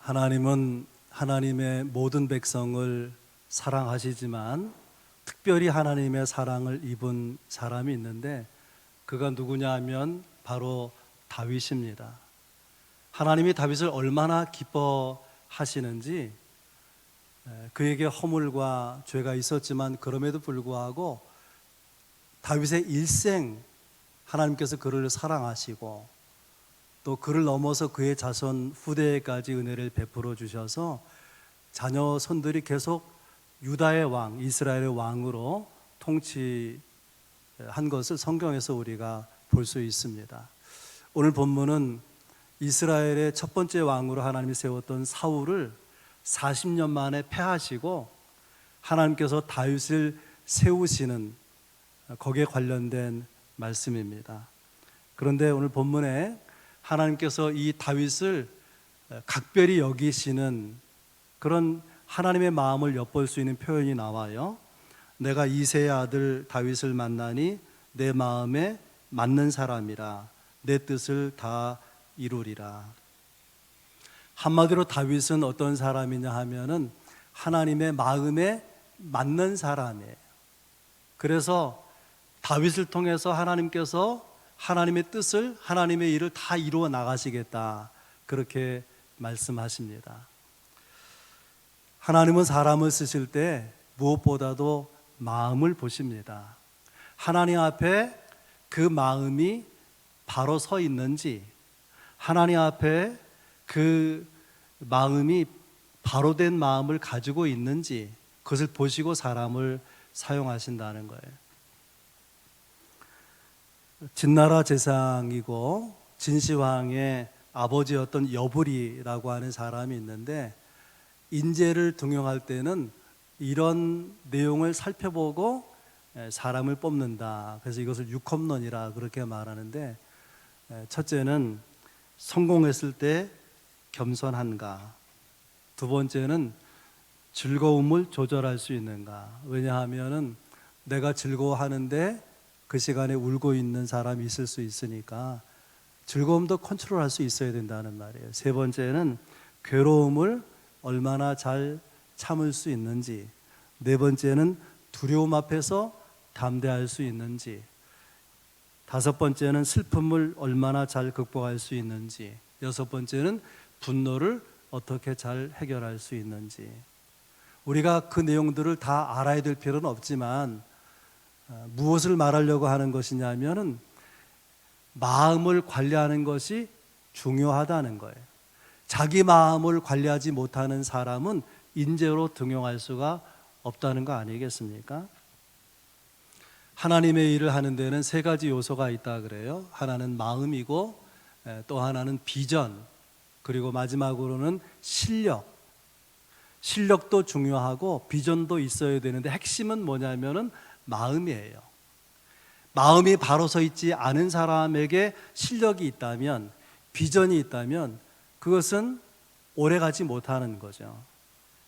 하나님은 하나님의 모든 백성을 사랑하시지만 특별히 하나님의 사랑을 입은 사람이 있는데 그가 누구냐 하면 바로 다윗입니다. 하나님이 다윗을 얼마나 기뻐하시는지, 그에게 허물과 죄가 있었지만 그럼에도 불구하고 다윗의 일생 하나님께서 그를 사랑하시고 또 그를 넘어서 그의 자손 후대에까지 은혜를 베풀어 주셔서 자녀 손들이 계속 유다의 왕, 이스라엘의 왕으로 통치한 것을 성경에서 우리가 볼 수 있습니다. 오늘 본문은 이스라엘의 첫 번째 왕으로 하나님이 세웠던 사울을 40년 만에 패하시고 하나님께서 다윗을 세우시는 거기에 관련된 말씀입니다. 그런데 오늘 본문에 하나님께서 이 다윗을 각별히 여기시는 그런 하나님의 마음을 엿볼 수 있는 표현이 나와요. 내가 이새의 아들 다윗을 만나니 내 마음에 맞는 사람이라 내 뜻을 다 이루리라. 한마디로 다윗은 어떤 사람이냐 하면은 하나님의 마음에 맞는 사람이에요. 그래서 다윗을 통해서 하나님께서 하나님의 뜻을, 하나님의 일을 다 이루어 나가시겠다, 그렇게 말씀하십니다. 하나님은 사람을 쓰실 때 무엇보다도 마음을 보십니다. 하나님 앞에 그 마음이 바로 서 있는지, 하나님 앞에 그 마음이 바로 된 마음을 가지고 있는지, 그것을 보시고 사람을 사용하신다는 거예요. 진나라 제상이고 진시황의 아버지였던 여불이라고 하는 사람이 있는데, 인재를 등용할 때는 이런 내용을 살펴보고 사람을 뽑는다. 그래서 이것을 육홈론이라 그렇게 말하는데, 첫째는 성공했을 때 겸손한가, 두 번째는 즐거움을 조절할 수 있는가. 왜냐하면은 내가 즐거워하는데 그 시간에 울고 있는 사람이 있을 수 있으니까 즐거움도 컨트롤할 수 있어야 된다는 말이에요. 세 번째는 괴로움을 얼마나 잘 참을 수 있는지, 네 번째는 두려움 앞에서 담대할 수 있는지, 다섯 번째는 슬픔을 얼마나 잘 극복할 수 있는지, 여섯 번째는 분노를 어떻게 잘 해결할 수 있는지. 우리가 그 내용들을 다 알아야 될 필요는 없지만 무엇을 말하려고 하는 것이냐면은 마음을 관리하는 것이 중요하다는 거예요. 자기 마음을 관리하지 못하는 사람은 인재로 등용할 수가 없다는 거 아니겠습니까? 하나님의 일을 하는 데는 세 가지 요소가 있다 그래요. 하나는 마음이고, 또 하나는 비전, 그리고 마지막으로는 실력. 실력도 중요하고 비전도 있어야 되는데 핵심은 뭐냐면은 마음이에요. 마음이 바로 서 있지 않은 사람에게 실력이 있다면, 비전이 있다면 그것은 오래가지 못하는 거죠.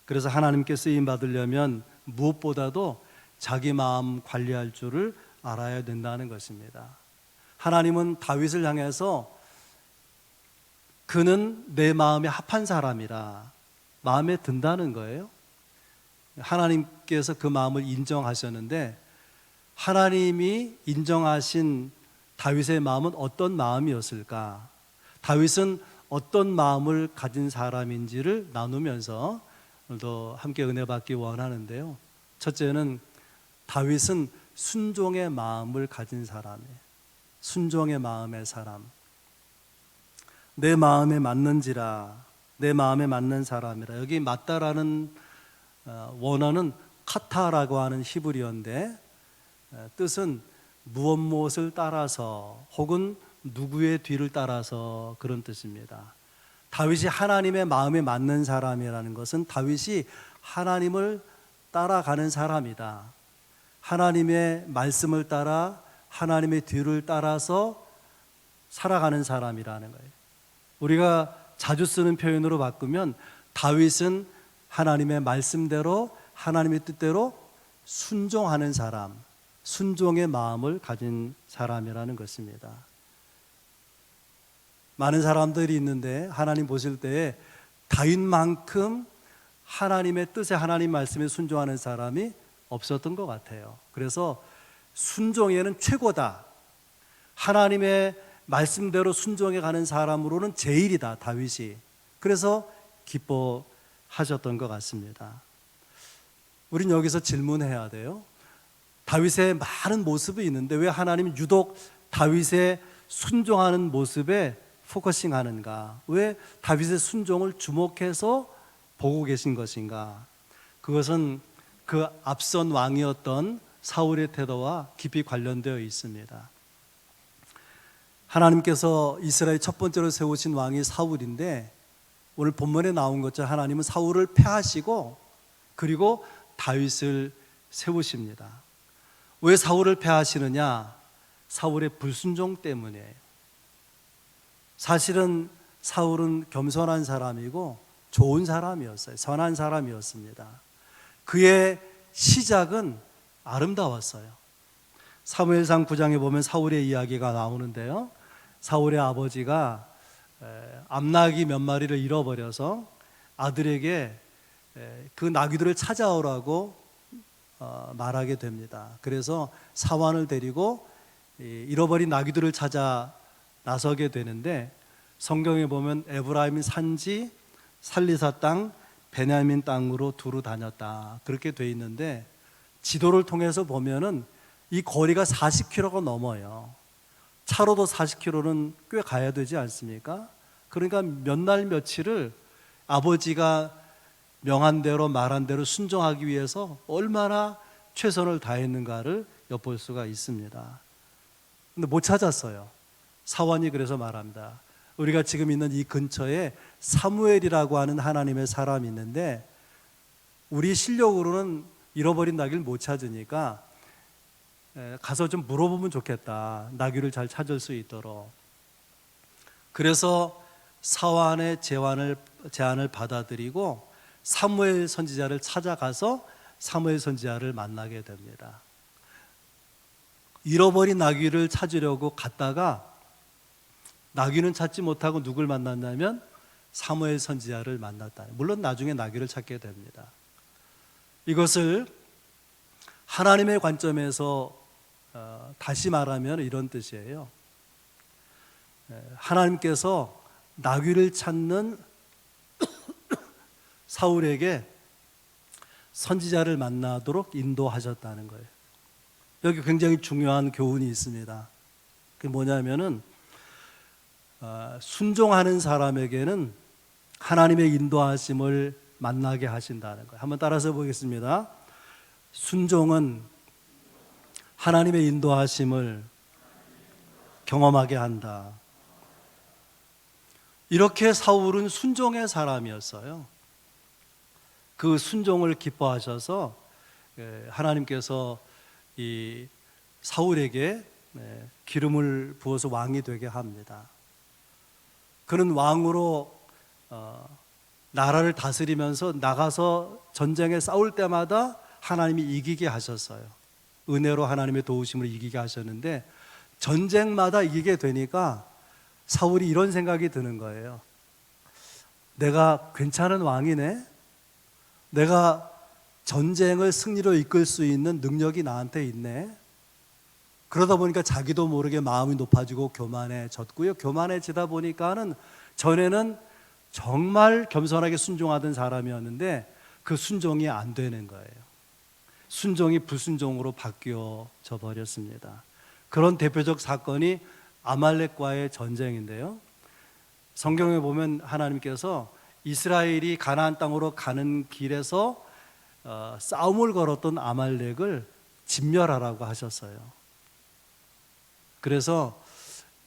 그래서 하나님께 쓰임 받으려면 무엇보다도 자기 마음 관리할 줄을 알아야 된다는 것입니다. 하나님은 다윗을 향해서 그는 내 마음에 합한 사람이라 마음에 든다는 거예요. 하나님께서 그 마음을 인정하셨는데, 하나님이 인정하신 다윗의 마음은 어떤 마음이었을까? 다윗은 어떤 마음을 가진 사람인지를 나누면서 오늘도 함께 은혜 받기 원하는데요. 첫째는 다윗은 순종의 마음을 가진 사람이에요. 순종의 마음의 사람. 내 마음에 맞는지라, 내 마음에 맞는 사람이라. 여기 맞다라는 원어는 카타라고 하는 히브리어인데, 뜻은 무엇을 따라서 혹은 누구의 뒤를 따라서, 그런 뜻입니다. 다윗이 하나님의 마음에 맞는 사람이라는 것은 다윗이 하나님을 따라가는 사람이다. 하나님의 말씀을 따라 하나님의 뒤를 따라서 살아가는 사람이라는 거예요. 우리가 자주 쓰는 표현으로 바꾸면 다윗은 하나님의 말씀대로, 하나님의 뜻대로 순종하는 사람, 순종의 마음을 가진 사람이라는 것입니다. 많은 사람들이 있는데 하나님 보실 때에 다윗만큼 하나님의 뜻에, 하나님 말씀에 순종하는 사람이 없었던 것 같아요. 그래서 순종에는 최고다, 하나님의 말씀대로 순종해 가는 사람으로는 제일이다, 다윗이. 그래서 기뻐하셨던 것 같습니다. 우린 여기서 질문해야 돼요. 다윗의 많은 모습이 있는데 왜 하나님은 유독 다윗의 순종하는 모습에 포커싱 하는가? 왜 다윗의 순종을 주목해서 보고 계신 것인가? 그것은 그 앞선 왕이었던 사울의 태도와 깊이 관련되어 있습니다. 하나님께서 이스라엘 첫 번째로 세우신 왕이 사울인데, 오늘 본문에 나온 것처럼 하나님은 사울을 패하시고 그리고 다윗을 세우십니다. 왜 사울을 패하시느냐? 사울의 불순종 때문이에요. 사실은 사울은 겸손한 사람이고 좋은 사람이었어요. 선한 사람이었습니다. 그의 시작은 아름다웠어요. 사무엘상 9장에 보면 사울의 이야기가 나오는데요, 사울의 아버지가 암나귀 몇 마리를 잃어버려서 아들에게 그 나귀들을 찾아오라고 말하게 됩니다. 그래서 사환을 데리고 잃어버린 나귀들을 찾아 나서게 되는데, 성경에 보면 에브라임 산지, 살리사 땅, 베냐민 땅으로 두루 다녔다, 그렇게 돼 있는데, 지도를 통해서 보면은 이 거리가 40km가 넘어요. 차로도 40km는 꽤 가야 되지 않습니까? 그러니까 몇 날 며칠을 아버지가 명한 대로 말한 대로 순종하기 위해서 얼마나 최선을 다했는가를 엿볼 수가 있습니다. 근데 못 찾았어요. 사원이 그래서 말합니다. 우리가 지금 있는 이 근처에 사무엘이라고 하는 하나님의 사람이 있는데 우리 실력으로는 잃어버린 나귀를 못 찾으니까 가서 좀 물어보면 좋겠다, 나귀를 잘 찾을 수 있도록. 그래서 사환의 제안을 받아들이고 사무엘 선지자를 찾아가서 사무엘 선지자를 만나게 됩니다. 잃어버린 나귀를 찾으려고 갔다가 나귀는 찾지 못하고 누굴 만났냐면 사무엘 선지자를 만났다. 물론 나중에 나귀를 찾게 됩니다. 이것을 하나님의 관점에서 다시 말하면 이런 뜻이에요. 하나님께서 나귀를 찾는 사울에게 선지자를 만나도록 인도하셨다는 거예요. 여기 굉장히 중요한 교훈이 있습니다. 그게 뭐냐면은 순종하는 사람에게는 하나님의 인도하심을 만나게 하신다는 거예요. 한번 따라서 보겠습니다. 순종은 하나님의 인도하심을 경험하게 한다. 이렇게 사울은 순종의 사람이었어요. 그 순종을 기뻐하셔서 하나님께서 이 사울에게 기름을 부어서 왕이 되게 합니다. 그는 왕으로 나라를 다스리면서 나가서 전쟁에 싸울 때마다 하나님이 이기게 하셨어요. 은혜로 하나님의 도우심으로 이기게 하셨는데, 전쟁마다 이기게 되니까 사울이 이런 생각이 드는 거예요. 내가 괜찮은 왕이네? 내가 전쟁을 승리로 이끌 수 있는 능력이 나한테 있네? 그러다 보니까 자기도 모르게 마음이 높아지고 교만해졌고요. 교만해지다 보니까는 전에는 정말 겸손하게 순종하던 사람이었는데 그 순종이 안 되는 거예요. 순종이 불순종으로 바뀌어져 버렸습니다. 그런 대표적 사건이 아말렉과의 전쟁인데요, 성경에 보면 하나님께서 이스라엘이 가나안 땅으로 가는 길에서 싸움을 걸었던 아말렉을 진멸하라고 하셨어요. 그래서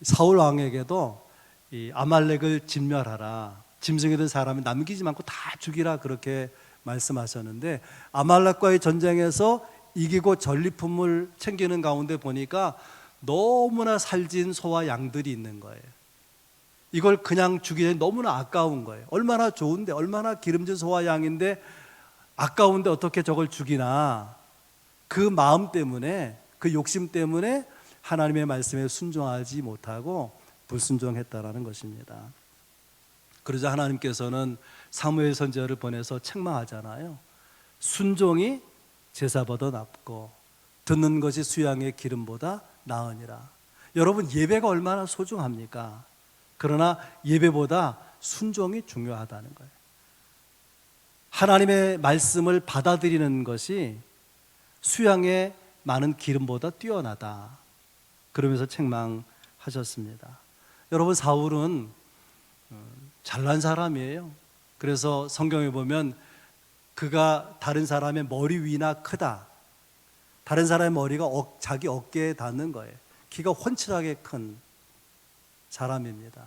사울 왕에게도 이 아말렉을 진멸하라, 짐승이 든 사람이 남기지 않고 다 죽이라, 그렇게 말씀하셨는데, 아말렉과의 전쟁에서 이기고 전리품을 챙기는 가운데 보니까 너무나 살진 소와 양들이 있는 거예요. 이걸 그냥 죽이니 너무나 아까운 거예요. 얼마나 좋은데, 얼마나 기름진 소와 양인데 아까운데 어떻게 저걸 죽이나. 그 마음 때문에, 그 욕심 때문에 하나님의 말씀에 순종하지 못하고 불순종했다라는 것입니다. 그러자 하나님께서는 사무엘 선지자를 보내서 책망하잖아요. 순종이 제사보다 낫고 듣는 것이 수양의 기름보다 나으니라. 여러분, 예배가 얼마나 소중합니까? 그러나 예배보다 순종이 중요하다는 거예요. 하나님의 말씀을 받아들이는 것이 수양의 많은 기름보다 뛰어나다. 그러면서 책망하셨습니다. 여러분, 사울은 잘난 사람이에요. 그래서 성경에 보면 그가 다른 사람의 머리 위나 크다. 다른 사람의 머리가 자기 어깨에 닿는 거예요. 키가 훤칠하게 큰 사람입니다.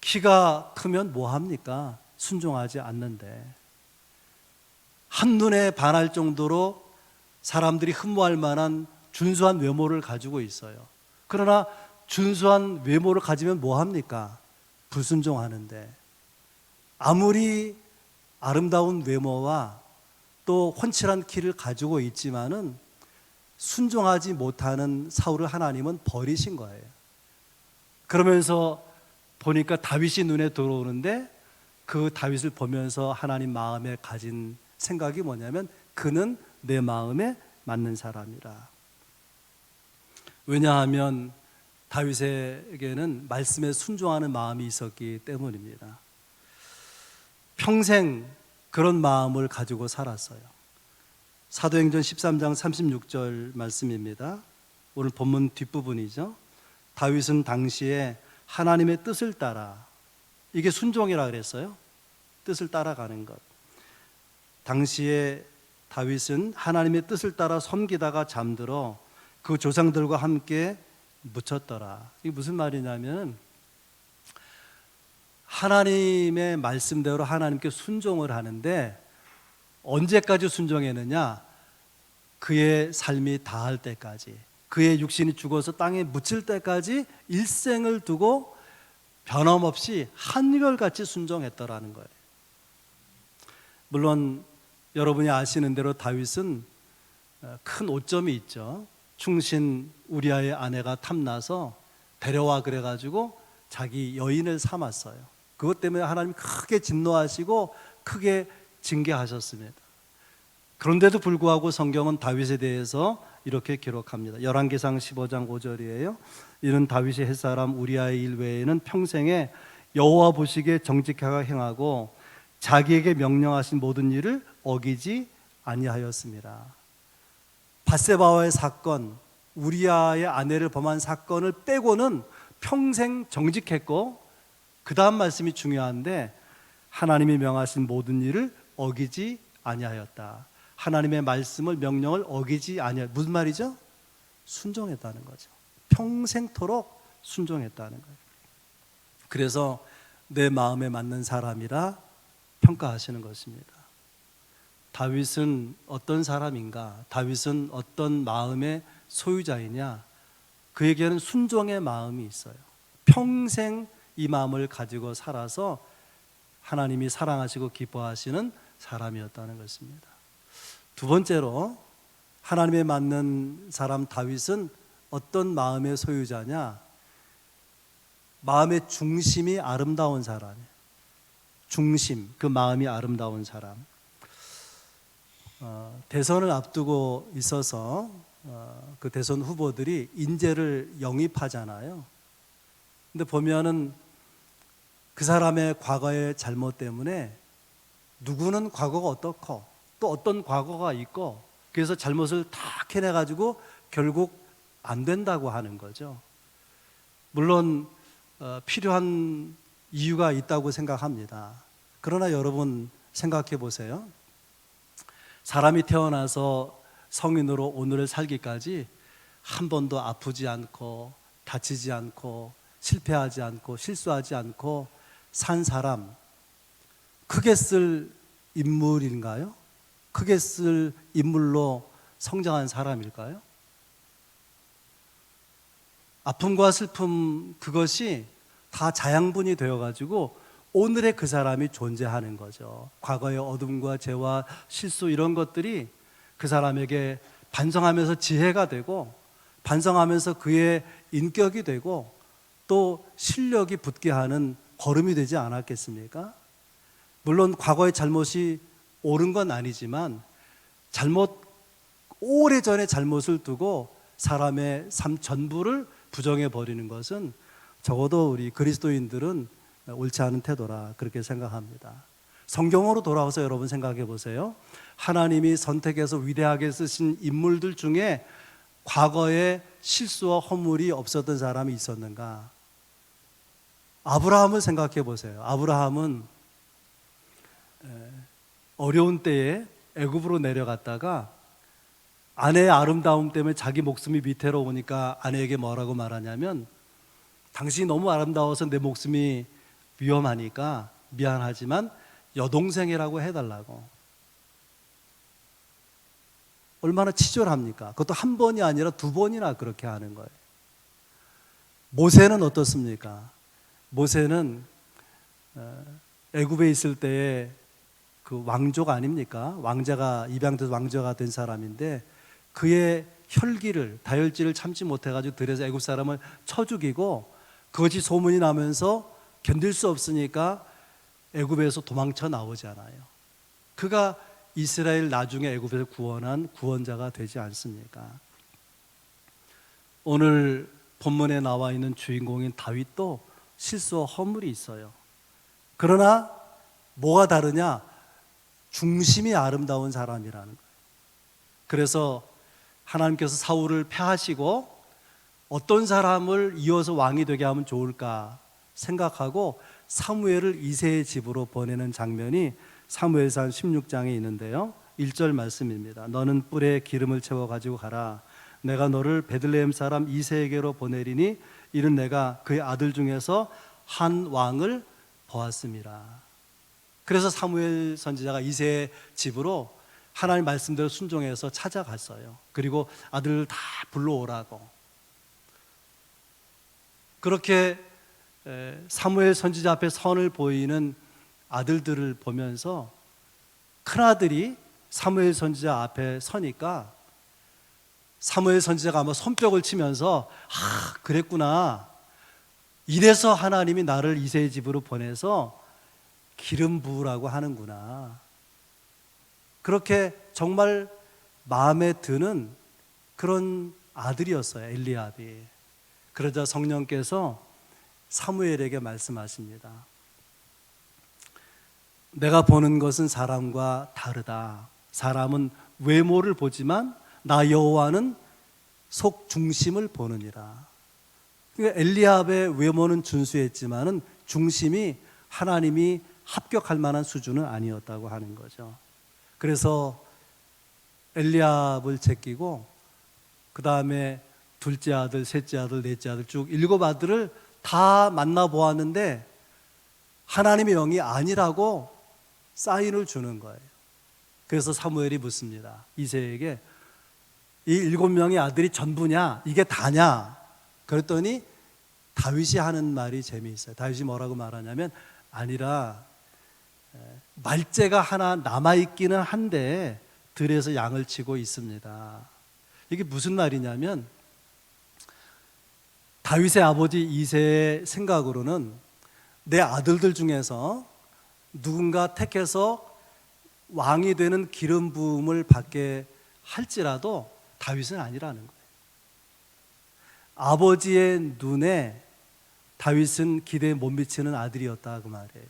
키가 크면 뭐 합니까? 순종하지 않는데, 한눈에 반할 정도로 사람들이 흠모할 만한 준수한 외모를 가지고 있어요. 그러나 준수한 외모를 가지면 뭐 합니까? 불순종하는데, 아무리 아름다운 외모와 또 훤칠한 키를 가지고 있지만은 순종하지 못하는 사울을 하나님은 버리신 거예요. 그러면서 보니까 다윗이 눈에 들어오는데, 그 다윗을 보면서 하나님 마음에 가진 생각이 뭐냐면, 그는 내 마음에 맞는 사람이라. 왜냐하면 다윗에게는 말씀에 순종하는 마음이 있었기 때문입니다. 평생 그런 마음을 가지고 살았어요. 사도행전 13장 36절 말씀입니다. 오늘 본문 뒷부분이죠. 다윗은 당시에 하나님의 뜻을 따라, 이게 순종이라 그랬어요. 뜻을 따라가는 것. 당시에 다윗은 하나님의 뜻을 따라 섬기다가 잠들어 그 조상들과 함께 묻혔더라. 이게 무슨 말이냐면, 하나님의 말씀대로 하나님께 순종을 하는데 언제까지 순종했느냐? 그의 삶이 다할 때까지, 그의 육신이 죽어서 땅에 묻힐 때까지 일생을 두고 변함없이 한결같이 순종했더라는 거예요. 물론 여러분이 아시는 대로 다윗은 큰 오점이 있죠. 충신 우리아의 아내가 탐나서 데려와 그래가지고 자기 여인을 삼았어요. 그것 때문에 하나님 크게 진노하시고 크게 징계하셨습니다. 그런데도 불구하고 성경은 다윗에 대해서 이렇게 기록합니다. 열왕기상 15장 5절이에요. 이는 다윗이 햇사람 우리아의 일 외에는 평생에 여호와 보시기에 정직하게 행하고 자기에게 명령하신 모든 일을 어기지 아니하였습니다. 밧세바와의 사건, 우리아의 아내를 범한 사건을 빼고는 평생 정직했고, 그 다음 말씀이 중요한데, 하나님이 명하신 모든 일을 어기지 아니하였다. 하나님의 말씀을, 명령을 어기지 아니하. 무슨 말이죠? 순종했다는 거죠. 평생토록 순종했다는 거예요. 그래서 내 마음에 맞는 사람이라 평가하시는 것입니다. 다윗은 어떤 사람인가? 다윗은 어떤 마음의 소유자이냐? 그에게는 순종의 마음이 있어요. 평생 이 마음을 가지고 살아서 하나님이 사랑하시고 기뻐하시는 사람이었다는 것입니다. 두 번째로, 하나님에 맞는 사람 다윗은 어떤 마음의 소유자냐? 마음의 중심이 아름다운 사람이에요. 중심, 그 마음이 아름다운 사람. 대선을 앞두고 있어서 그 대선 후보들이 인재를 영입하잖아요. 근데 보면은 그 사람의 과거의 잘못 때문에 누구는 과거가 어떻고 또 어떤 과거가 있고, 그래서 잘못을 다 캐내가지고 결국 안 된다고 하는 거죠. 물론 필요한 이유가 있다고 생각합니다. 그러나 여러분 생각해 보세요. 사람이 태어나서 성인으로 오늘을 살기까지 한 번도 아프지 않고 다치지 않고 실패하지 않고 실수하지 않고 산 사람, 크게 쓸 인물인가요? 크게 쓸 인물로 성장한 사람일까요? 아픔과 슬픔, 그것이 다 자양분이 되어가지고 오늘의 그 사람이 존재하는 거죠. 과거의 어둠과 죄와 실수, 이런 것들이 그 사람에게 반성하면서 지혜가 되고, 반성하면서 그의 인격이 되고, 또 실력이 붙게 하는 벌음이 되지 않았겠습니까? 물론 과거의 잘못이 옳은 건 아니지만 오래전의 잘못을 두고 사람의 삶 전부를 부정해 버리는 것은 적어도 우리 그리스도인들은 옳지 않은 태도라 그렇게 생각합니다. 성경으로 돌아와서 여러분 생각해 보세요. 하나님이 선택해서 위대하게 쓰신 인물들 중에 과거에 실수와 허물이 없었던 사람이 있었는가? 아브라함을 생각해 보세요. 아브라함은 어려운 때에 애굽으로 내려갔다가 아내의 아름다움 때문에 자기 목숨이 위태로우니까 아내에게 뭐라고 말하냐면, 당신이 너무 아름다워서 내 목숨이 위험하니까 미안하지만 여동생이라고 해달라고. 얼마나 치졸합니까? 그것도 한 번이 아니라 두 번이나 그렇게 하는 거예요. 모세는 어떻습니까? 모세는 애굽에 있을 때에 그 왕족 아닙니까? 왕자가 입양돼서 왕자가 된 사람인데 그의 혈기를, 다혈질을 참지 못해가지고 들여서 애굽 사람을 쳐 죽이고, 그것이 소문이 나면서 견딜 수 없으니까 애굽에서 도망쳐 나오잖아요. 그가 이스라엘 나중에 애굽에서 구원한 구원자가 되지 않습니까? 오늘 본문에 나와 있는 주인공인 다윗도 실수와 허물이 있어요. 그러나 뭐가 다르냐? 중심이 아름다운 사람이라는 거예요. 그래서 하나님께서 사울을 패하시고 어떤 사람을 이어서 왕이 되게 하면 좋을까 생각하고 사무엘을 이새의 집으로 보내는 장면이 사무엘상 16장에 있는데요, 1절 말씀입니다. 너는 뿔에 기름을 채워 가지고 가라. 내가 너를 베들레헴 사람 이새에게로 보내리니 이는 내가 그의 아들 중에서 한 왕을 보았음이라. 그래서 사무엘 선지자가 이새의 집으로 하나님 말씀대로 순종해서 찾아갔어요. 그리고 아들을 다 불러오라고. 그렇게 사무엘 선지자 앞에 선을 보이는 아들들을 보면서 큰아들이 사무엘 선지자 앞에 서니까 사무엘 선지자가 아마 손뼉을 치면서 그랬구나, 이래서 하나님이 나를 이새의 집으로 보내서 기름 부으라고 하는구나. 그렇게 정말 마음에 드는 그런 아들이었어요, 엘리압이. 그러자 성령께서 사무엘에게 말씀하십니다. 내가 보는 것은 사람과 다르다. 사람은 외모를 보지만 나 여호와는 속 중심을 보느니라. 그러니까 엘리압의 외모는 준수했지만은 중심이 하나님이 합격할 만한 수준은 아니었다고 하는 거죠. 그래서 엘리압을 제끼고 그 다음에 둘째 아들, 셋째 아들, 넷째 아들 쭉 7아들을 다 만나보았는데 하나님의 영이 아니라고 사인을 주는 거예요. 그래서 사무엘이 묻습니다. 이새에게 이 7명의 아들이 전부냐? 이게 다냐? 그랬더니 다윗이 하는 말이 재미있어요. 다윗이 뭐라고 말하냐면, 아니라 말째가 하나 남아있기는 한데 들에서 양을 치고 있습니다. 이게 무슨 말이냐면, 다윗의 아버지 이새의 생각으로는 내 아들들 중에서 누군가 택해서 왕이 되는 기름 부음을 받게 할지라도 다윗은 아니라는 거예요. 아버지의 눈에 다윗은 기대에 못 미치는 아들이었다 그 말이에요.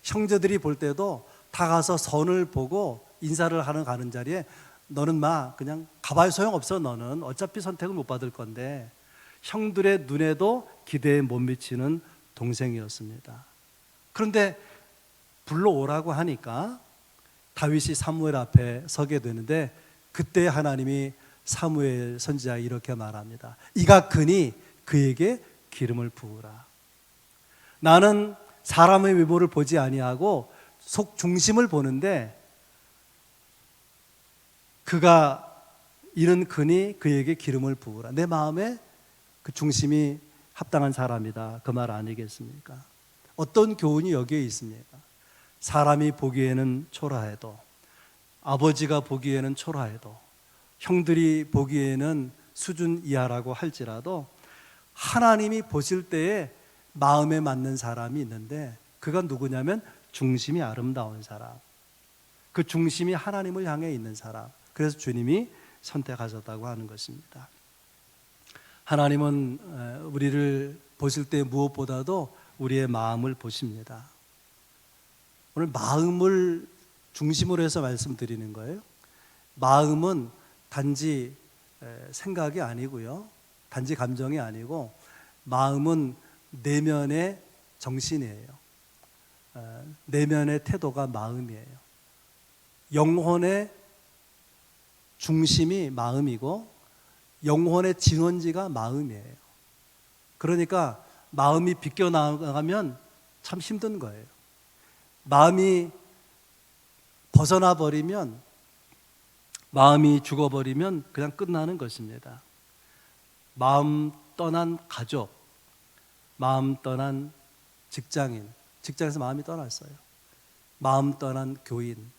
형제들이 볼 때도 다 가서 선을 보고 인사를 가는 자리에 너는 그냥 가봐야 소용없어. 너는 어차피 선택을 못 받을 건데, 형들의 눈에도 기대에 못 미치는 동생이었습니다. 그런데 불러오라고 하니까 다윗이 사무엘 앞에 서게 되는데, 그때 하나님이 사무엘 선지자에 이렇게 말합니다. 이가 크니 그에게 기름을 부으라. 나는 사람의 외모를 보지 아니하고 속 중심을 보는데, 그가 이는 크니 그에게 기름을 부으라. 내 마음에 그 중심이 합당한 사람이다, 그 말 아니겠습니까? 어떤 교훈이 여기에 있습니까? 사람이 보기에는 초라해도, 아버지가 보기에는 초라해도, 형들이 보기에는 수준 이하라고 할지라도 하나님이 보실 때에 마음에 맞는 사람이 있는데 그건 누구냐면 중심이 아름다운 사람, 그 중심이 하나님을 향해 있는 사람. 그래서 주님이 선택하셨다고 하는 것입니다. 하나님은 우리를 보실 때 무엇보다도 우리의 마음을 보십니다. 오늘 마음을 중심으로 해서 말씀드리는 거예요. 마음은 단지 생각이 아니고요, 단지 감정이 아니고 마음은 내면의 정신이에요. 내면의 태도가 마음이에요. 영혼의 중심이 마음이고 영혼의 진원지가 마음이에요. 그러니까 마음이 비껴나가면 참 힘든 거예요. 마음이 벗어나 버리면, 마음이 죽어버리면 그냥 끝나는 것입니다. 마음 떠난 가족, 마음 떠난 직장인, 직장에서 마음이 떠났어요. 마음 떠난 교인,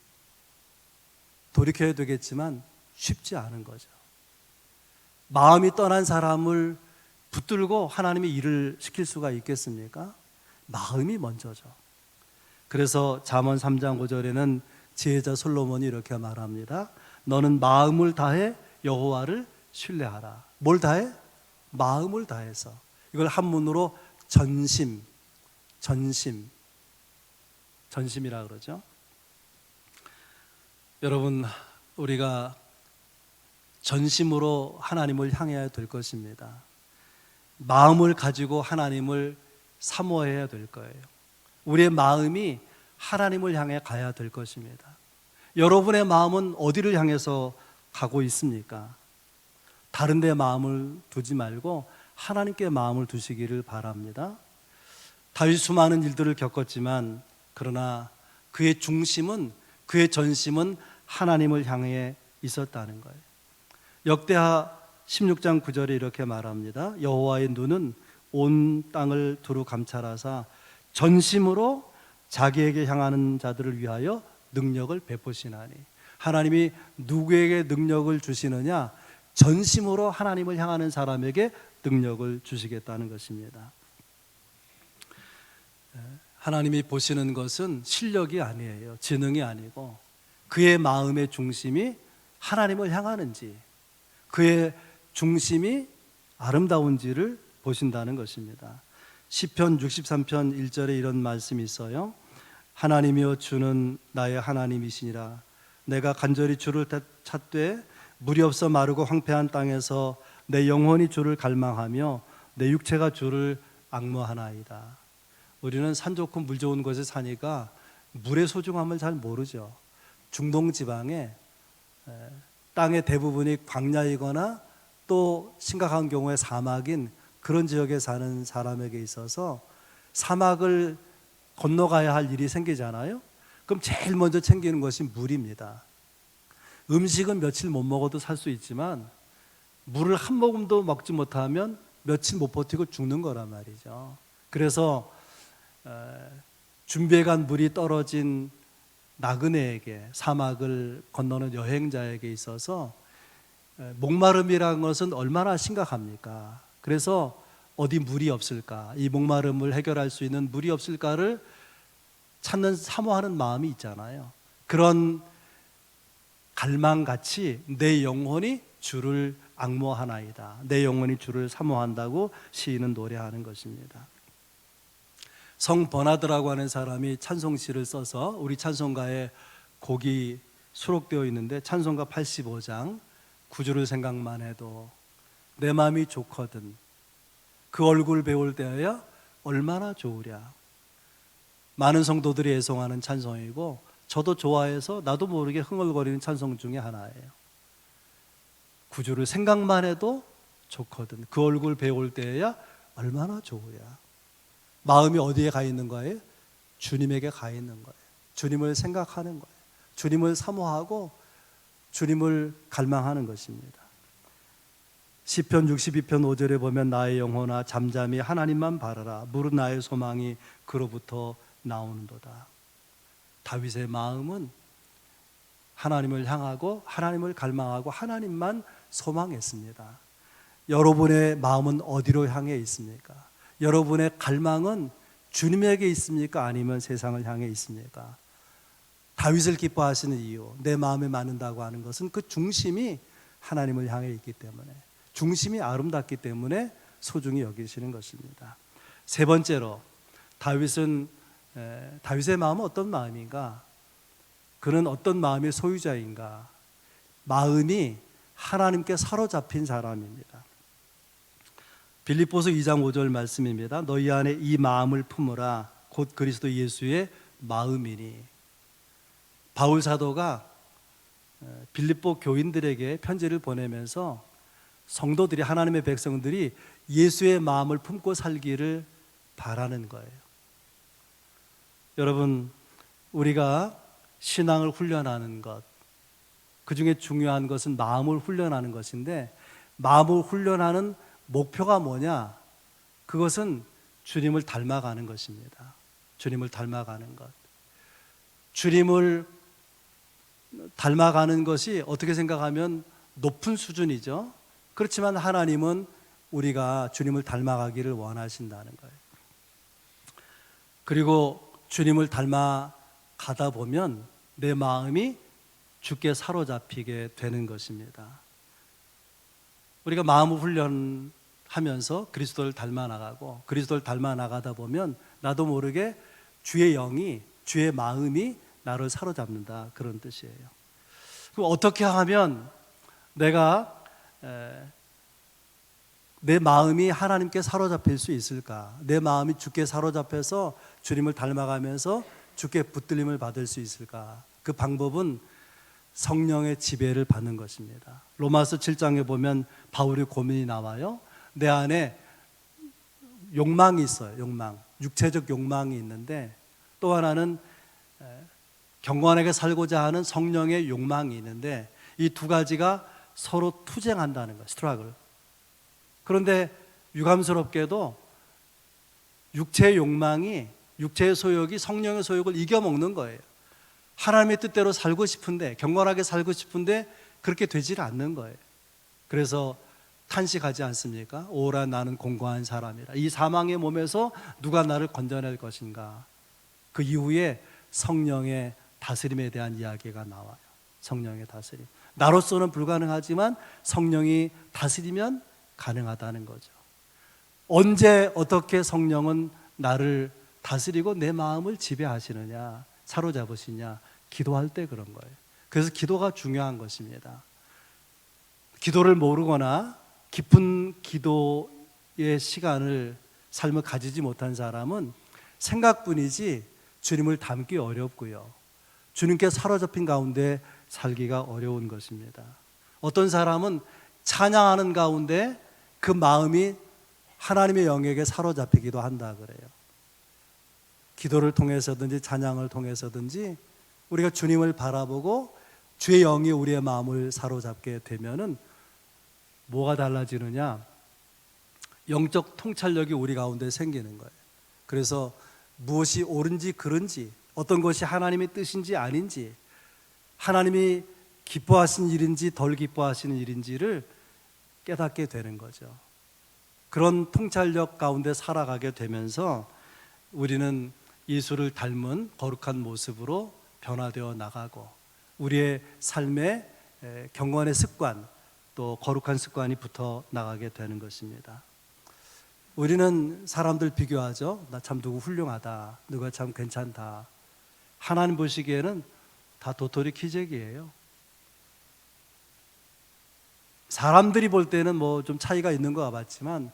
돌이켜야 되겠지만 쉽지 않은 거죠. 마음이 떠난 사람을 붙들고 하나님이 일을 시킬 수가 있겠습니까? 마음이 먼저죠. 그래서 잠언 3장 5절에는 지혜자 솔로몬이 이렇게 말합니다. 너는 마음을 다해 여호와를 신뢰하라. 뭘 다해? 마음을 다해서. 이걸 한문으로 전심이라 그러죠. 여러분, 우리가 전심으로 하나님을 향해야 될 것입니다. 마음을 가지고 하나님을 사모해야 될 거예요. 우리의 마음이 하나님을 향해 가야 될 것입니다. 여러분의 마음은 어디를 향해서 가고 있습니까? 다른 데 마음을 두지 말고 하나님께 마음을 두시기를 바랍니다. 다윗 수많은 일들을 겪었지만 그러나 그의 중심은, 그의 전심은 하나님을 향해 있었다는 거예요. 역대하 16장 9절에 이렇게 말합니다. 여호와의 눈은 온 땅을 두루 감찰하사 전심으로 자기에게 향하는 자들을 위하여 능력을 베푸시나니. 하나님이 누구에게 능력을 주시느냐? 전심으로 하나님을 향하는 사람에게 능력을 주시겠다는 것입니다. 하나님이 보시는 것은 실력이 아니에요. 지능이 아니고 그의 마음의 중심이 하나님을 향하는지, 그의 중심이 아름다운지를 보신다는 것입니다. 시편 63편 1절에 이런 말씀이 있어요. 하나님이여 주는 나의 하나님이시니라. 내가 간절히 주를 찾되 물이 없어 마르고 황폐한 땅에서 내 영혼이 주를 갈망하며 내 육체가 주를 앙모하나이다. 우리는 산 좋고 물 좋은 곳에 사니까 물의 소중함을 잘 모르죠. 중동 지방에 땅의 대부분이 광야이거나 또 심각한 경우에 사막인 그런 지역에 사는 사람에게 있어서 사막을 건너가야 할 일이 생기잖아요. 그럼 제일 먼저 챙기는 것이 물입니다. 음식은 며칠 못 먹어도 살 수 있지만 물을 한 모금도 먹지 못하면 며칠 못 버티고 죽는 거란 말이죠. 그래서 준비해간 물이 떨어진 나그네에게, 사막을 건너는 여행자에게 있어서 목마름이라는 것은 얼마나 심각합니까? 그래서 어디 물이 없을까, 이 목마름을 해결할 수 있는 물이 없을까를 찾는, 사모하는 마음이 있잖아요. 그런 갈망같이 내 영혼이 주를 앙모하나이다, 내 영혼이 주를 사모한다고 시인은 노래하는 것입니다. 성 버나드라고 하는 사람이 찬송시를 써서 우리 찬송가에 곡이 수록되어 있는데, 찬송가 85장 9절을 생각만 해도 내 마음이 좋거든 그 얼굴 배울 때야 얼마나 좋으랴. 많은 성도들이 애송하는 찬송이고 저도 좋아해서 나도 모르게 흥얼거리는 찬송 중에 하나예요. 9절을 생각만 해도 좋거든 그 얼굴 배울 때야 얼마나 좋으랴. 마음이 어디에 가 있는 거예요? 주님에게 가 있는 거예요. 주님을 생각하는 거예요. 주님을 사모하고 주님을 갈망하는 것입니다. 시편 62편 5절에 보면 나의 영혼아 잠잠히 하나님만 바라라. 무릇 나의 소망이 그로부터 나오는도다. 다윗의 마음은 하나님을 향하고 하나님을 갈망하고 하나님만 소망했습니다. 여러분의 마음은 어디로 향해 있습니까? 여러분의 갈망은 주님에게 있습니까? 아니면 세상을 향해 있습니까? 다윗을 기뻐하시는 이유, 내 마음에 맞는다고 하는 것은 그 중심이 하나님을 향해 있기 때문에, 중심이 아름답기 때문에 소중히 여기시는 것입니다. 세 번째로, 다윗의 마음은 어떤 마음인가? 그는 어떤 마음의 소유자인가? 마음이 하나님께 사로잡힌 사람입니다. 빌립보서 2장 5절 말씀입니다. 너희 안에 이 마음을 품으라. 곧 그리스도 예수의 마음이니. 바울 사도가 빌립보 교인들에게 편지를 보내면서 성도들이, 하나님의 백성들이 예수의 마음을 품고 살기를 바라는 거예요. 여러분, 우리가 신앙을 훈련하는 것, 그 중에 중요한 것은 마음을 훈련하는 것인데, 마음을 훈련하는 목표가 뭐냐? 그것은 주님을 닮아가는 것입니다. 주님을 닮아가는 것. 주님을 닮아가는 것이 어떻게 생각하면 높은 수준이죠. 그렇지만 하나님은 우리가 주님을 닮아가기를 원하신다는 거예요. 그리고 주님을 닮아가다 보면 내 마음이 주께 사로잡히게 되는 것입니다. 우리가 마음을 훈련하면서 그리스도를 닮아 나가고, 그리스도를 닮아 나가다 보면 나도 모르게 주의 영이, 주의 마음이 나를 사로잡는다, 그런 뜻이에요. 그럼 어떻게 하면 내가 내 마음이 하나님께 사로잡힐 수 있을까? 내 마음이 주께 사로잡혀서 주님을 닮아가면서 주께 붙들림을 받을 수 있을까? 그 방법은 성령의 지배를 받는 것입니다. 로마서 7장에 보면 바울의 고민이 나와요. 내 안에 욕망이 있어요. 욕망, 육체적 욕망이 있는데, 또 하나는 경건하게 살고자 하는 성령의 욕망이 있는데, 이 두 가지가 서로 투쟁한다는 거예요. 스트러글. 그런데 유감스럽게도 육체의 욕망이, 육체의 소욕이 성령의 소욕을 이겨먹는 거예요. 하나님의 뜻대로 살고 싶은데, 경건하게 살고 싶은데 그렇게 되질 않는 거예요. 그래서 탄식하지 않습니까? 오라 나는 공고한 사람이라. 이 사망의 몸에서 누가 나를 건져낼 것인가? 그 이후에 성령의 다스림에 대한 이야기가 나와요. 성령의 다스림. 나로서는 불가능하지만 성령이 다스리면 가능하다는 거죠. 언제 어떻게 성령은 나를 다스리고 내 마음을 지배하시느냐, 사로잡으시냐? 기도할 때 그런 거예요. 그래서 기도가 중요한 것입니다. 기도를 모르거나 깊은 기도의 시간을, 삶을 가지지 못한 사람은 생각뿐이지 주님을 닮기 어렵고요, 주님께 사로잡힌 가운데 살기가 어려운 것입니다. 어떤 사람은 찬양하는 가운데 그 마음이 하나님의 영에게 사로잡히기도 한다 그래요. 기도를 통해서든지 찬양을 통해서든지 우리가 주님을 바라보고 주의 영이 우리의 마음을 사로잡게 되면은 뭐가 달라지느냐? 영적 통찰력이 우리 가운데 생기는 거예요. 그래서 무엇이 옳은지 그른지, 어떤 것이 하나님의 뜻인지 아닌지, 하나님이 기뻐하시는 일인지 덜 기뻐하시는 일인지를 깨닫게 되는 거죠. 그런 통찰력 가운데 살아가게 되면서 우리는 예수를 닮은 거룩한 모습으로 변화되어 나가고, 우리의 삶에 경건의 습관, 또 거룩한 습관이 붙어 나가게 되는 것입니다. 우리는 사람들 비교하죠. 나 참 누구 훌륭하다, 누가 참 괜찮다. 하나님 보시기에는 다 도토리 키재기예요. 사람들이 볼 때는 뭐 좀 차이가 있는 것 같지만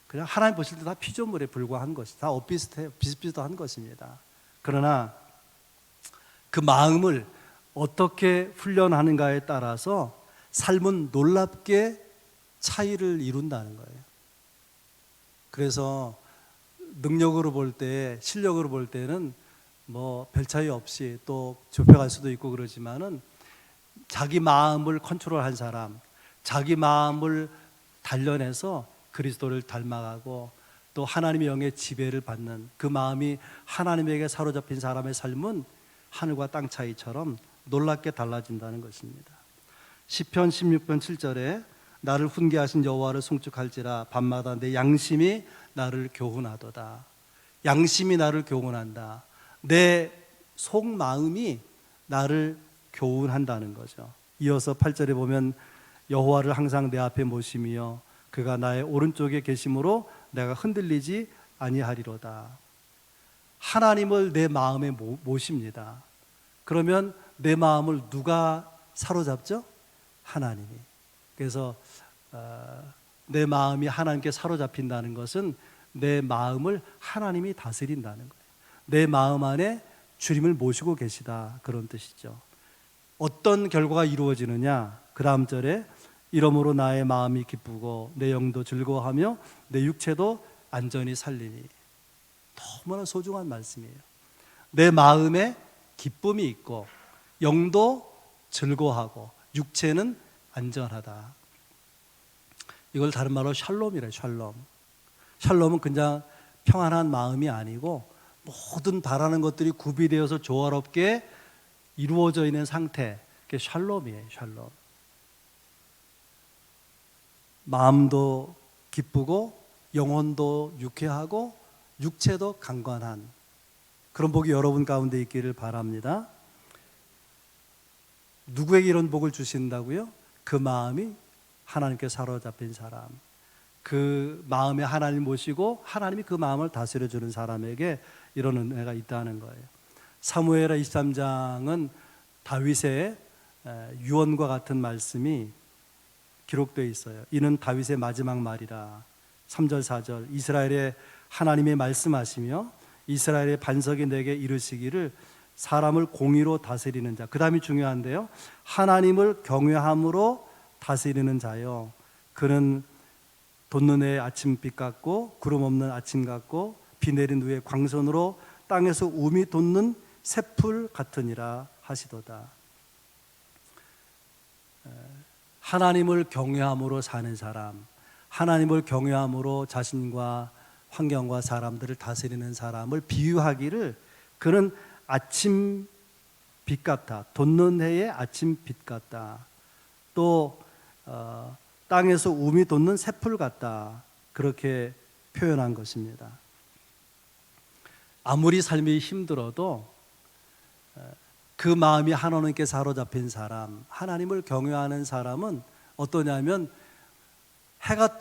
그냥 하나님 보실 때 다 피조물에 불과한 것이, 다 엇비슷해요. 비슷비슷한 것입니다. 그러나 그 마음을 어떻게 훈련하는가에 따라서 삶은 놀랍게 차이를 이룬다는 거예요. 그래서 능력으로 볼 때, 실력으로 볼 때는 뭐 별 차이 없이 또 좁혀갈 수도 있고 그러지만은, 자기 마음을 컨트롤한 사람, 자기 마음을 단련해서 그리스도를 닮아가고 또 하나님의 영의 지배를 받는 그 마음이 하나님에게 사로잡힌 사람의 삶은 하늘과 땅 차이처럼 놀랍게 달라진다는 것입니다. 시편 16편 7절에 나를 훈계하신 여호와를 송축할지라. 밤마다 내 양심이 나를 교훈하도다. 양심이 나를 교훈한다. 내 속마음이 나를 교훈한다는 거죠. 이어서 8절에 보면 여호와를 항상 내 앞에 모시며 그가 나의 오른쪽에 계심으로 내가 흔들리지 아니하리로다. 하나님을 내 마음에 모십니다. 그러면 내 마음을 누가 사로잡죠? 하나님이. 그래서 내 마음이 하나님께 사로잡힌다는 것은 내 마음을 하나님이 다스린다는 거예요. 내 마음 안에 주님을 모시고 계시다, 그런 뜻이죠. 어떤 결과가 이루어지느냐? 그 다음 절에 이러므로 나의 마음이 기쁘고 내 영도 즐거워하며 내 육체도 안전히 살리니. 너무나 소중한 말씀이에요. 내 마음에 기쁨이 있고 영도 즐거워하고 육체는 안전하다. 이걸 다른 말로 샬롬이래요. 샬롬. 샬롬은 그냥 평안한 마음이 아니고 모든 바라는 것들이 구비되어서 조화롭게 이루어져 있는 상태, 그게 샬롬이에요. 샬롬. 마음도 기쁘고 영혼도 유쾌하고 육체도 강건한 그런 복이 여러분 가운데 있기를 바랍니다. 누구에게 이런 복을 주신다고요? 그 마음이 하나님께 사로잡힌 사람, 그 마음에 하나님 모시고 하나님이 그 마음을 다스려주는 사람에게 이런 은혜가 있다는 거예요. 사무엘하 23장은 다윗의 유언과 같은 말씀이 기록되어 있어요. 이는 다윗의 마지막 말이라. 3절 4절 이스라엘의 하나님의 말씀하시며 이스라엘의 반석이 내게 이르시기를 사람을 공의로 다스리는 자. 그 다음이 중요한데요, 하나님을 경외함으로 다스리는 자요, 그는 돋는 해의 아침빛 같고 구름 없는 아침 같고 비 내린 후에 광선으로 땅에서 우미 돋는 새풀 같으니라 하시도다. 하나님을 경외함으로 사는 사람, 하나님을 경외함으로 자신과 환경과 사람들을 다스리는 사람을 비유하기를 그는 아침 빛 같다, 돋는 해의 아침 빛 같다, 또 땅에서 우미 돋는 새풀 같다, 그렇게 표현한 것입니다. 아무리 삶이 힘들어도 그 마음이 하나님께 사로잡힌 사람, 하나님을 경외하는 사람은 어떠냐면 해가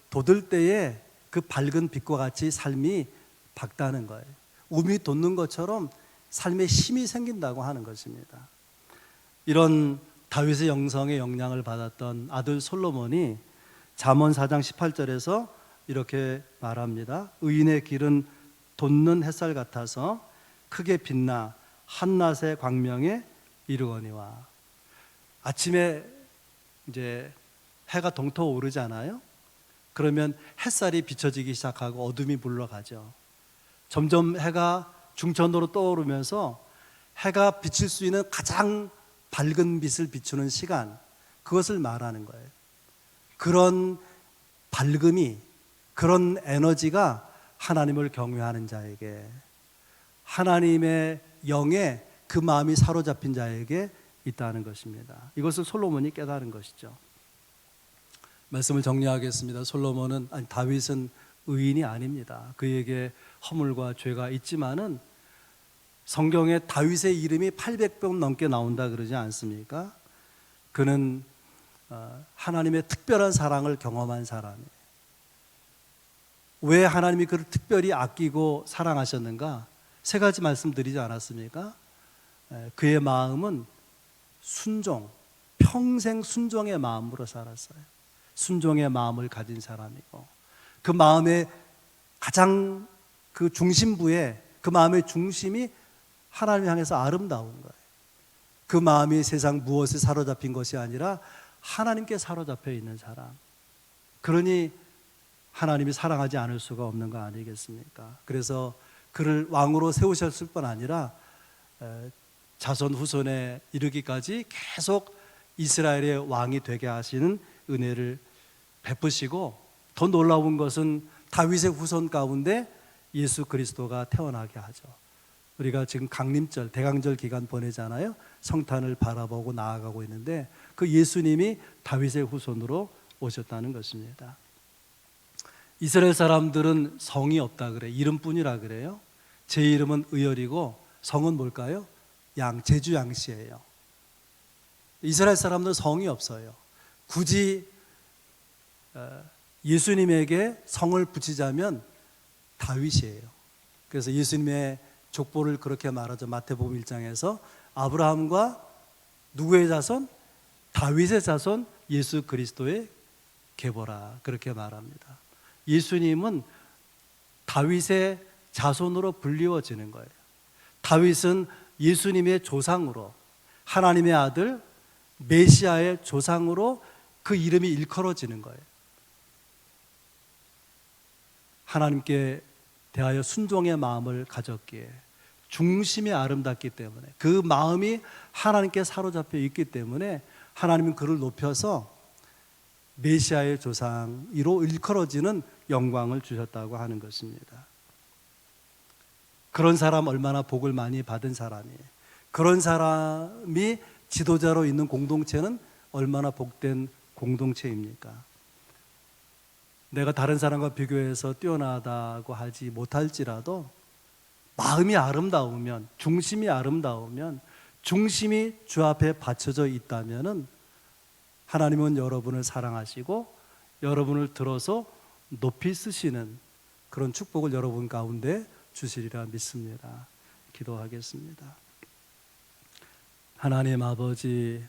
돋을 때에 그 밝은 빛과 같이 삶이 밝다는 거예요. 우미 돋는 것처럼 삶에 힘이 생긴다고 하는 것입니다. 이런 다윗의 영성의 영향을 받았던 아들 솔로몬이 잠언 4장 18절에서 이렇게 말합니다. 의인의 길은 돋는 햇살 같아서 크게 빛나 한낮의 광명에 이르거니와. 아침에 이제 해가 동터 오르잖아요. 그러면 햇살이 비춰지기 시작하고 어둠이 물러가죠. 점점 해가 중천으로 떠오르면서 해가 비칠 수 있는 가장 밝은 빛을 비추는 시간, 그것을 말하는 거예요. 그런 밝음이, 그런 에너지가 하나님을 경외하는 자에게, 하나님의 영에 그 마음이 사로잡힌 자에게 있다는 것입니다. 이것을 솔로몬이 깨달은 것이죠. 말씀을 정리하겠습니다. 다윗은 의인이 아닙니다. 그에게 허물과 죄가 있지만은 성경에 다윗의 이름이 800번 넘게 나온다 그러지 않습니까? 그는 하나님의 특별한 사랑을 경험한 사람이에요. 왜 하나님이 그를 특별히 아끼고 사랑하셨는가? 3가지 말씀드리지 않았습니까? 그의 마음은 순종, 평생 순종의 마음으로 살았어요. 순종의 마음을 가진 사람이고, 그 마음의 가장 그 중심부에, 그 마음의 중심이 하나님을 향해서 아름다운 거예요. 그 마음이 세상 무엇에 사로잡힌 것이 아니라 하나님께 사로잡혀 있는 사람. 그러니 하나님이 사랑하지 않을 수가 없는 거 아니겠습니까? 그래서 그를 왕으로 세우셨을 뿐 아니라 자손 후손에 이르기까지 계속 이스라엘의 왕이 되게 하시는 은혜를 베푸시고, 더 놀라운 것은 다윗의 후손 가운데 예수 그리스도가 태어나게 하죠. 우리가 지금 강림절, 대강절 기간 보내잖아요. 성탄을 바라보고 나아가고 있는데 그 예수님이 다윗의 후손으로 오셨다는 것입니다. 이스라엘 사람들은 성이 없다 그래. 이름뿐이라 그래요. 제 이름은 의열이고 성은 뭘까요? 제주 양씨예요. 이스라엘 사람들은 성이 없어요. 굳이 예수님에게 성을 붙이자면 다윗이에요. 그래서 예수님의 족보를 그렇게 말하죠. 마태복음 1장에서 아브라함과 누구의 자손? 다윗의 자손 예수 그리스도의 계보라 그렇게 말합니다. 예수님은 다윗의 자손으로 불리워지는 거예요. 다윗은 예수님의 조상으로, 하나님의 아들 메시아의 조상으로 그 이름이 일컬어지는 거예요. 하나님께 대하여 순종의 마음을 가졌기에, 중심이 아름답기 때문에, 그 마음이 하나님께 사로잡혀 있기 때문에 하나님은 그를 높여서 메시아의 조상으로 일컬어지는 영광을 주셨다고 하는 것입니다. 그런 사람 얼마나 복을 많이 받은 사람이에요. 그런 사람이 지도자로 있는 공동체는 얼마나 복된 공동체입니까? 내가 다른 사람과 비교해서 뛰어나다고 하지 못할지라도 마음이 아름다우면, 중심이 아름다우면, 중심이 주 앞에 받쳐져 있다면은 하나님은 여러분을 사랑하시고 여러분을 들어서 높이 쓰시는 그런 축복을 여러분 가운데 주시리라 믿습니다. 기도하겠습니다. 하나님 아버지,